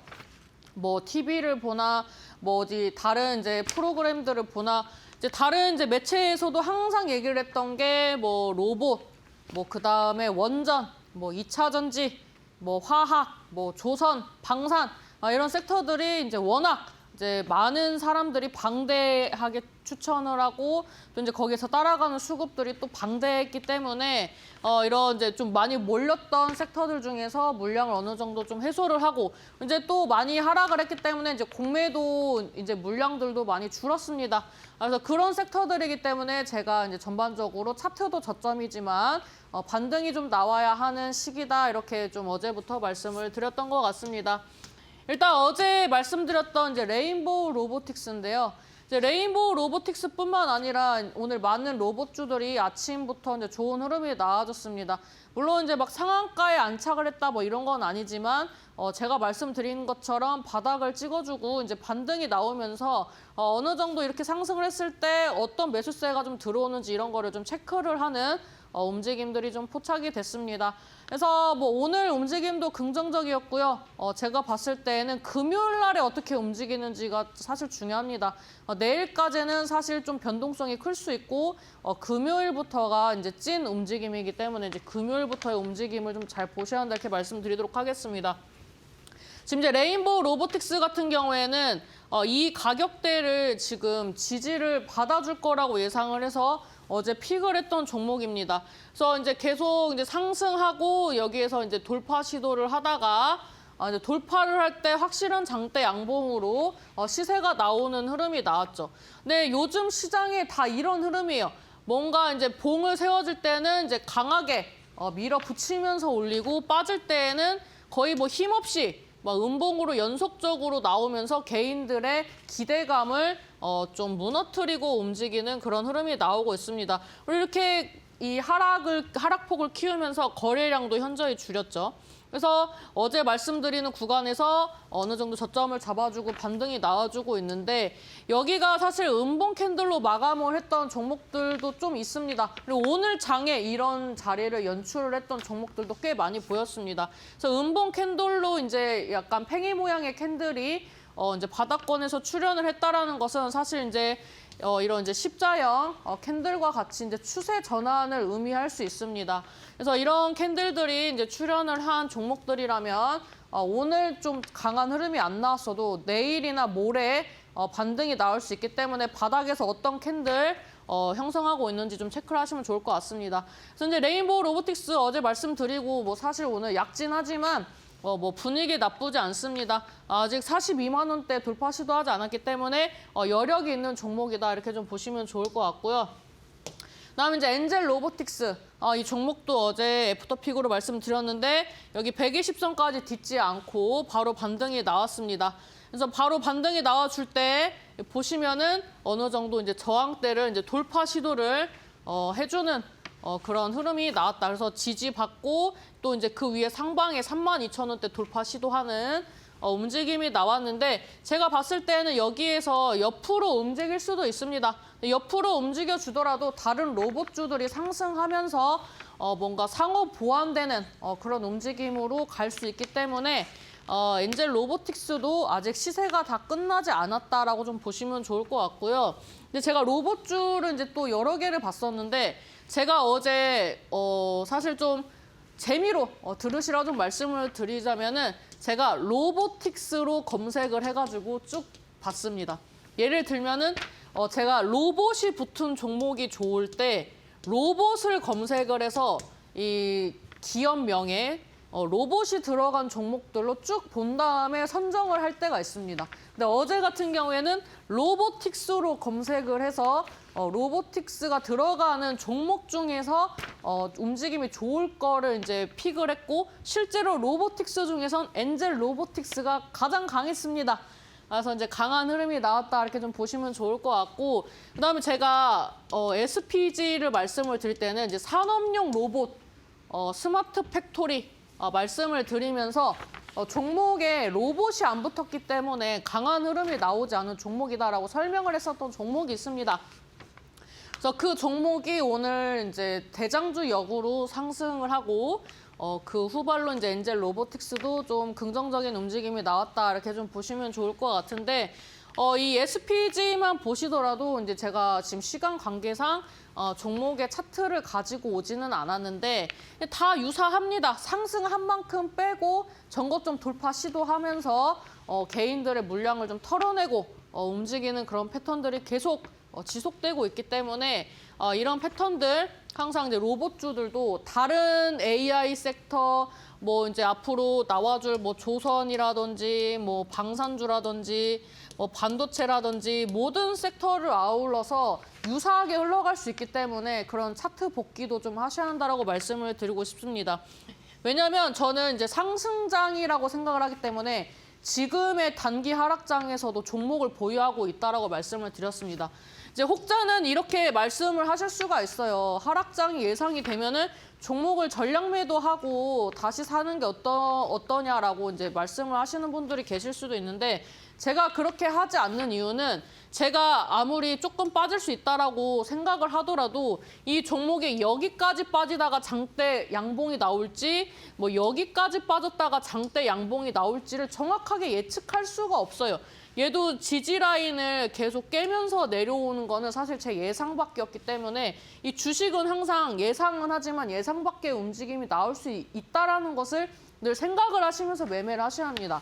뭐 TV를 보나 뭐 어디 다른 이제 프로그램들을 보나 이제 다른 이제 매체에서도 항상 얘기를 했던 게 뭐 로봇, 뭐 그다음에 원전, 뭐 2차 전지, 뭐 화학, 뭐 조선, 방산 이런 섹터들이 이제 워낙 이제 많은 사람들이 방대하게 추천을 하고 또 이제 거기에서 따라가는 수급들이 또 방대했기 때문에 이런 이제 좀 많이 몰렸던 섹터들 중에서 물량을 어느 정도 좀 해소를 하고 이제 또 많이 하락을 했기 때문에 이제 공매도 이제 물량들도 많이 줄었습니다. 그래서 그런 섹터들이기 때문에 제가 이제 전반적으로 차트도 저점이지만 반등이 좀 나와야 하는 시기다 이렇게 좀 어제부터 말씀을 드렸던 것 같습니다. 일단 어제 말씀드렸던 이제 레인보우 로보틱스인데요. 이제 레인보우 로보틱스뿐만 아니라 오늘 많은 로봇주들이 아침부터 이제 좋은 흐름이 나와줬습니다. 물론 이제 막 상한가에 안착을 했다 뭐 이런 건 아니지만 제가 말씀드린 것처럼 바닥을 찍어주고 이제 반등이 나오면서 어느 정도 이렇게 상승을 했을 때 어떤 매수세가 좀 들어오는지 이런 거를 좀 체크를 하는 움직임들이 좀 포착이 됐습니다. 그래서 뭐 오늘 움직임도 긍정적이었고요. 제가 봤을 때는 금요일 날에 어떻게 움직이는지가 사실 중요합니다. 내일까지는 사실 좀 변동성이 클 수 있고 금요일부터가 이제 찐 움직임이기 때문에 이제 금요일부터의 움직임을 좀 잘 보셔야 한다 이렇게 말씀드리도록 하겠습니다. 지금 이제 레인보우 로보틱스 같은 경우에는 이 가격대를 지금 지지를 받아줄 거라고 예상을 해서 어제 픽을 했던 종목입니다. 그래서 이제 계속 이제 상승하고 여기에서 이제 돌파 시도를 하다가 이제 돌파를 할 때 확실한 장대 양봉으로 시세가 나오는 흐름이 나왔죠. 근데 요즘 시장에 다 이런 흐름이에요. 뭔가 이제 봉을 세워질 때는 이제 강하게 밀어붙이면서 올리고 빠질 때에는 거의 뭐 힘없이 막 음봉으로 연속적으로 나오면서 개인들의 기대감을 좀 무너뜨리고 움직이는 그런 흐름이 나오고 있습니다. 그리고 이렇게 이 하락폭을 키우면서 거래량도 현저히 줄였죠. 그래서 어제 말씀드리는 구간에서 어느 정도 저점을 잡아주고 반등이 나와주고 있는데 여기가 사실 음봉 캔들로 마감을 했던 종목들도 좀 있습니다. 그리고 오늘 장에 이런 자리를 연출을 했던 종목들도 꽤 많이 보였습니다. 그래서 음봉 캔들로 이제 약간 팽이 모양의 캔들이 이제 바닥권에서 출현을 했다라는 것은 사실 이제 이런 이제 십자형 캔들과 같이 이제 추세 전환을 의미할 수 있습니다. 그래서 이런 캔들들이 이제 출현을 한 종목들이라면 오늘 좀 강한 흐름이 안 나왔어도 내일이나 모레 반등이 나올 수 있기 때문에 바닥에서 어떤 캔들 형성하고 있는지 좀 체크를 하시면 좋을 것 같습니다. 그래서 이제 레인보우 로보틱스 어제 말씀드리고 뭐 사실 오늘 약진하지만 뭐 분위기 나쁘지 않습니다. 아직 42만 원대 돌파 시도하지 않았기 때문에 여력이 있는 종목이다 이렇게 좀 보시면 좋을 것 같고요. 그다음에 이제 엔젤 로보틱스 이 종목도 어제 애프터픽으로 말씀드렸는데 여기 120선까지 딛지 않고 바로 반등이 나왔습니다. 그래서 바로 반등이 나와줄 때 보시면은 어느 정도 이제 저항대를 이제 돌파 시도를 해주는 그런 흐름이 나왔다. 그래서 지지받고 또 이제 그 위에 상방에 32,000원대 돌파 시도하는 움직임이 나왔는데 제가 봤을 때는 여기에서 옆으로 움직일 수도 있습니다. 옆으로 움직여주더라도 다른 로봇주들이 상승하면서 뭔가 상호 보완되는 그런 움직임으로 갈 수 있기 때문에 엔젤 로보틱스도 아직 시세가 다 끝나지 않았다라고 좀 보시면 좋을 것 같고요. 근데 제가 로봇주를 이제 또 여러 개를 봤었는데 제가 어제 사실 좀 재미로 들으시라고 좀 말씀을 드리자면은 제가 로보틱스로 검색을 해가지고 쭉 봤습니다. 예를 들면은 제가 로봇이 붙은 종목이 좋을 때 로봇을 검색을 해서 이 기업명에 로봇이 들어간 종목들로 쭉 본 다음에 선정을 할 때가 있습니다. 근데 어제 같은 경우에는 로보틱스로 검색을 해서 로보틱스가 들어가는 종목 중에서 움직임이 좋을 거를 이제 픽을 했고 실제로 로보틱스 중에선 엔젤 로보틱스가 가장 강했습니다. 그래서 이제 강한 흐름이 나왔다 이렇게 좀 보시면 좋을 것 같고 그다음에 제가 SPG를 말씀을 드릴 때는 이제 산업용 로봇 스마트 팩토리 말씀을 드리면서 종목에 로봇이 안 붙었기 때문에 강한 흐름이 나오지 않은 종목이다라고 설명을 했었던 종목이 있습니다. 그래서 그 종목이 오늘 이제 대장주 역으로 상승을 하고 그 후발로 이제 엔젤 로보틱스도 좀 긍정적인 움직임이 나왔다 이렇게 좀 보시면 좋을 것 같은데 이 SPG만 보시더라도 이제 제가 지금 시간 관계상 종목의 차트를 가지고 오지는 않았는데 다 유사합니다. 상승한 만큼 빼고 전고점 돌파 시도하면서 개인들의 물량을 좀 털어내고 움직이는 그런 패턴들이 계속 지속되고 있기 때문에 이런 패턴들 항상 이제 로봇주들도 다른 AI 섹터 뭐 이제 앞으로 나와줄 뭐 조선이라든지 뭐 방산주라든지 뭐 반도체라든지 모든 섹터를 아울러서 유사하게 흘러갈 수 있기 때문에 그런 차트 복귀도 좀 하셔야 한다라고 말씀을 드리고 싶습니다. 왜냐하면 저는 이제 상승장이라고 생각을 하기 때문에 지금의 단기 하락장에서도 종목을 보유하고 있다라고 말씀을 드렸습니다. 이제 혹자는 이렇게 말씀을 하실 수가 있어요. 하락장이 예상이 되면은 종목을 전량 매도하고 다시 사는 게 어떠냐라고 이제 말씀을 하시는 분들이 계실 수도 있는데 제가 그렇게 하지 않는 이유는 제가 아무리 조금 빠질 수 있다라고 생각을 하더라도 이 종목이 여기까지 빠지다가 장대 양봉이 나올지 뭐 여기까지 빠졌다가 장대 양봉이 나올지를 정확하게 예측할 수가 없어요. 얘도 지지 라인을 계속 깨면서 내려오는 거는 사실 제 예상 밖이었기 때문에 이 주식은 항상 예상은 하지만 예상 밖의 움직임이 나올 수 있다라는 것을 늘 생각을 하시면서 매매를 하셔야 합니다.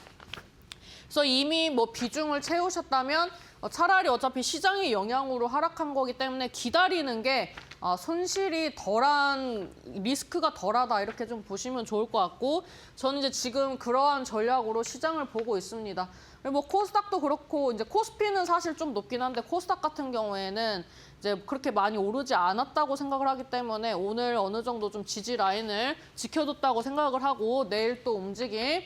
그래서 이미 뭐 비중을 채우셨다면 차라리 어차피 시장의 영향으로 하락한 거기 때문에 기다리는 게 손실이 덜한 리스크가 덜하다 이렇게 좀 보시면 좋을 것 같고 저는 이제 지금 그러한 전략으로 시장을 보고 있습니다. 뭐 코스닥도 그렇고 이제 코스피는 사실 좀 높긴 한데 코스닥 같은 경우에는 이제 그렇게 많이 오르지 않았다고 생각을 하기 때문에 오늘 어느 정도 좀 지지 라인을 지켜뒀다고 생각을 하고 내일 또 움직임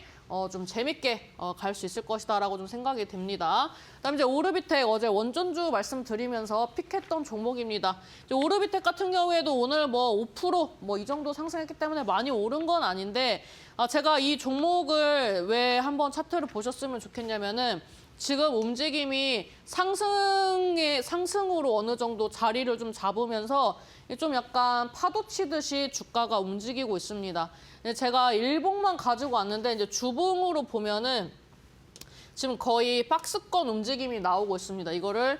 좀 재밌게 갈 수 있을 것이다라고 좀 생각이 됩니다. 그다음에 이제 오르비텍 어제 원전주 말씀드리면서 픽했던 종목입니다. 이제 오르비텍 같은 경우에도 오늘 뭐 5% 뭐 이 정도 상승했기 때문에 많이 오른 건 아닌데 제가 이 종목을 왜 한번 차트를 보셨으면 좋겠냐면은 지금 움직임이 상승으로 어느 정도 자리를 좀 잡으면서 좀 약간 파도 치듯이 주가가 움직이고 있습니다. 제가 일봉만 가지고 왔는데 이제 주봉으로 보면은 지금 거의 박스권 움직임이 나오고 있습니다. 이거를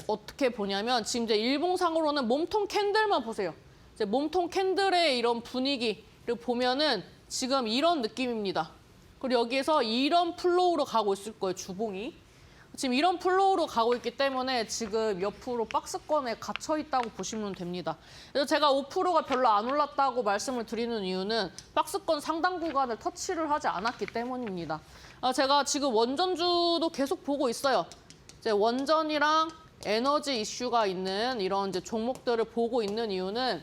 어떻게 보냐면 지금 이제 일봉상으로는 몸통 캔들만 보세요. 이제 몸통 캔들의 이런 분위기를 보면은 지금 이런 느낌입니다. 그리고 여기에서 이런 플로우로 가고 있을 거예요, 주봉이. 지금 이런 플로우로 가고 있기 때문에 지금 옆으로 박스권에 갇혀 있다고 보시면 됩니다. 그래서 제가 5%가 별로 안 올랐다고 말씀을 드리는 이유는 박스권 상당 구간을 터치를 하지 않았기 때문입니다. 제가 지금 원전주도 계속 보고 있어요. 이제 원전이랑 에너지 이슈가 있는 이런 이제 종목들을 보고 있는 이유는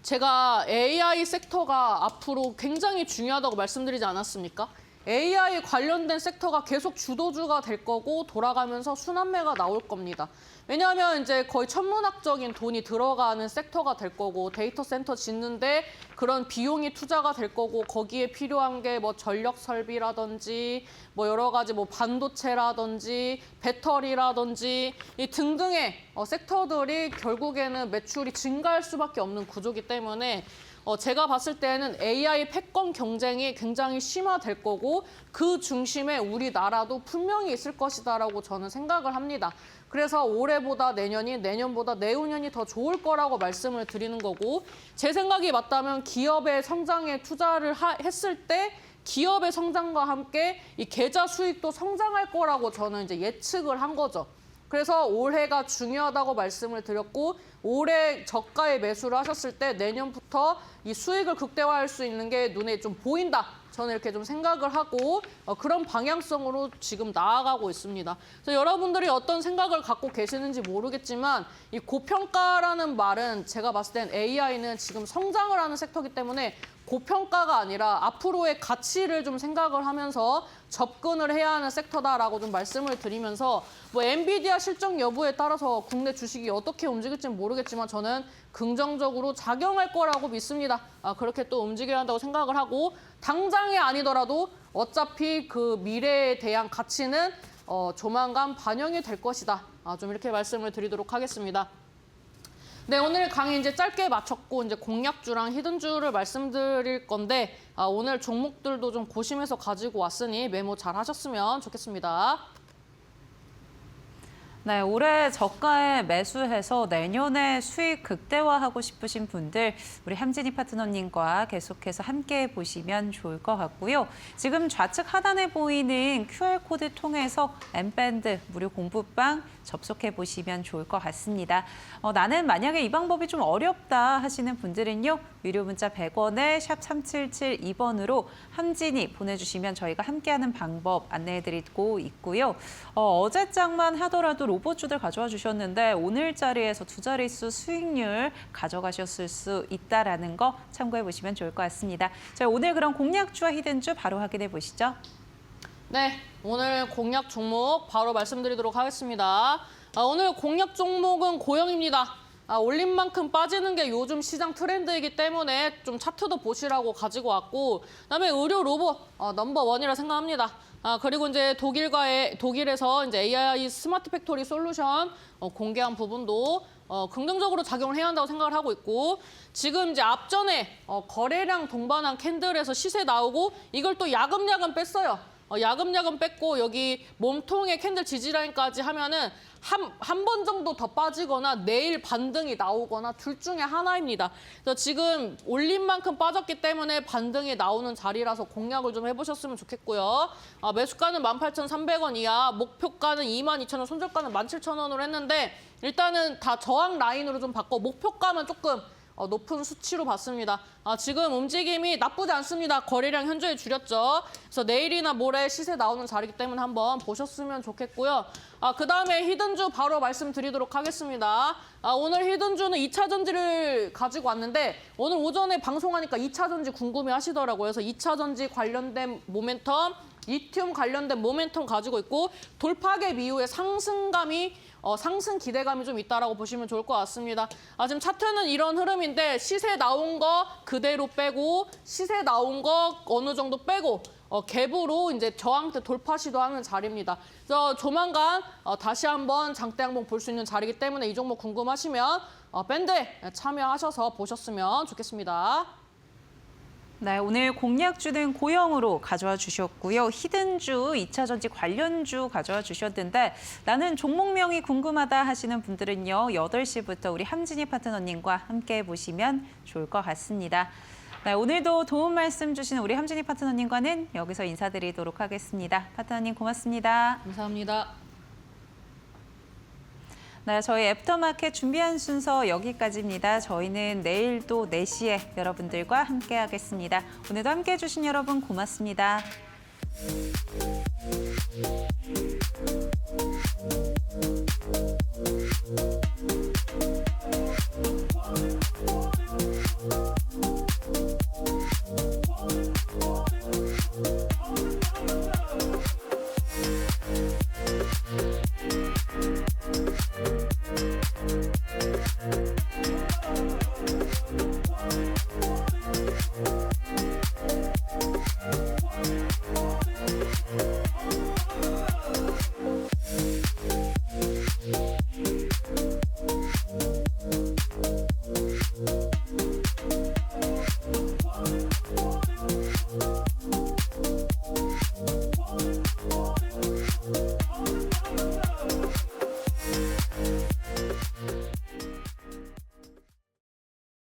제가 AI 섹터가 앞으로 굉장히 중요하다고 말씀드리지 않았습니까? AI 관련된 섹터가 계속 주도주가 될 거고 돌아가면서 순환매가 나올 겁니다. 왜냐하면 이제 거의 천문학적인 돈이 들어가는 섹터가 될 거고 데이터 센터 짓는데 그런 비용이 투자가 될 거고 거기에 필요한 게 뭐 전력 설비라든지 뭐 여러 가지 뭐 반도체라든지 배터리라든지 이 등등의 섹터들이 결국에는 매출이 증가할 수밖에 없는 구조이기 때문에 제가 봤을 때는 AI 패권 경쟁이 굉장히 심화될 거고 그 중심에 우리나라도 분명히 있을 것이다라고 저는 생각을 합니다. 그래서 올해보다 내년이, 내년보다 내후년이 더 좋을 거라고 말씀을 드리는 거고 제 생각이 맞다면 기업의 성장에 투자를 했을 때 기업의 성장과 함께 이 계좌 수익도 성장할 거라고 저는 이제 예측을 한 거죠. 그래서 올해가 중요하다고 말씀을 드렸고 올해 저가에 매수를 하셨을 때 내년부터 이 수익을 극대화할 수 있는 게 눈에 좀 보인다. 저는 이렇게 좀 생각을 하고 그런 방향성으로 지금 나아가고 있습니다. 그래서 여러분들이 어떤 생각을 갖고 계시는지 모르겠지만 이 고평가라는 말은 제가 봤을 땐 AI는 지금 성장을 하는 섹터이기 때문에 고평가가 아니라 앞으로의 가치를 좀 생각을 하면서 접근을 해야 하는 섹터다라고 좀 말씀을 드리면서 뭐 엔비디아 실적 여부에 따라서 국내 주식이 어떻게 움직일지는 모르겠지만 저는 긍정적으로 작용할 거라고 믿습니다. 그렇게 또 움직여야 한다고 생각을 하고 당장이 아니더라도 어차피 그 미래에 대한 가치는 조만간 반영이 될 것이다. 좀 이렇게 말씀을 드리도록 하겠습니다. 네, 오늘 강의 이제 짧게 마쳤고 이제 공략주랑 히든주를 말씀드릴 건데 오늘 종목들도 좀 고심해서 가지고 왔으니 메모 잘 하셨으면 좋겠습니다. 네, 올해 저가에 매수해서 내년에 수익 극대화하고 싶으신 분들 우리 함진희 파트너님과 계속해서 함께 보시면 좋을 것 같고요. 지금 좌측 하단에 보이는 QR코드 통해서 M밴드 무료 공부방 접속해 보시면 좋을 것 같습니다. 나는 만약에 이 방법이 좀 어렵다 하시는 분들은요. 유료 문자 100원에 샵 3772번으로 함진이 보내주시면 저희가 함께하는 방법 안내해드리고 있고요. 어제장만 하더라도 로봇주들 가져와 주셨는데 오늘 자리에서 두 자릿수 수익률 가져가셨을 수 있다라는 거 참고해 보시면 좋을 것 같습니다. 자, 오늘 그럼 공략주와 히든주 바로 확인해 보시죠. 네, 오늘 공략 종목 바로 말씀드리도록 하겠습니다. 오늘 공략 종목은 고영입니다. 올린 만큼 빠지는 게 요즘 시장 트렌드이기 때문에 좀 차트도 보시라고 가지고 왔고 그다음에 의료 로봇 넘버원이라 생각합니다. 그리고 이제 독일에서 이제 AI 스마트 팩토리 솔루션 공개한 부분도 긍정적으로 작용을 해야 한다고 생각을 하고 있고 지금 이제 앞전에 거래량 동반한 캔들에서 시세 나오고 이걸 또 야금야금 뺐어요. 야금야금 뺐고 여기 몸통의 캔들 지지라인까지 하면은 한 번 정도 더 빠지거나 내일 반등이 나오거나 둘 중에 하나입니다. 그래서 지금 올린 만큼 빠졌기 때문에 반등이 나오는 자리라서 공략을 좀 해보셨으면 좋겠고요. 매수가는 18,300원 이하, 목표가는 22,000원, 손절가는 17,000원으로 했는데 일단은 다 저항 라인으로 좀 바꿔 목표가만 조금 높은 수치로 봤습니다. 지금 움직임이 나쁘지 않습니다. 거래량 현저히 줄였죠. 그래서 내일이나 모레 시세 나오는 자리이기 때문에 한번 보셨으면 좋겠고요. 그다음에 히든주 바로 말씀드리도록 하겠습니다. 오늘 히든주는 2차 전지를 가지고 왔는데 오늘 오전에 방송하니까 2차 전지 궁금해 하시더라고요. 그래서 2차 전지 관련된 모멘텀, 리튬 관련된 모멘텀 가지고 있고 돌파갭 이후에 상승 기대감이 좀 있다라고 보시면 좋을 것 같습니다. 지금 차트는 이런 흐름인데 시세 나온 거 그대로 빼고 시세 나온 거 어느 정도 빼고 갭으로 이제 저항대 돌파 시도하는 자리입니다. 그래서 조만간 다시 한번 장대 항봉 볼 수 있는 자리이기 때문에 이 종목 궁금하시면 밴드에 참여하셔서 보셨으면 좋겠습니다. 네, 오늘 공략주는 고영으로 가져와 주셨고요. 히든주, 2차 전지 관련주 가져와 주셨는데 나는 종목명이 궁금하다 하시는 분들은요. 8시부터 우리 함진희 파트너님과 함께 보시면 좋을 것 같습니다. 네, 오늘도 도움 말씀 주신 우리 함진희 파트너님과는 여기서 인사드리도록 하겠습니다. 파트너님 고맙습니다. 감사합니다. 네, 저희 애프터마켓 준비한 순서 여기까지입니다. 저희는 내일도 4시에 여러분들과 함께 하겠습니다. 오늘도 함께 해주신 여러분 고맙습니다.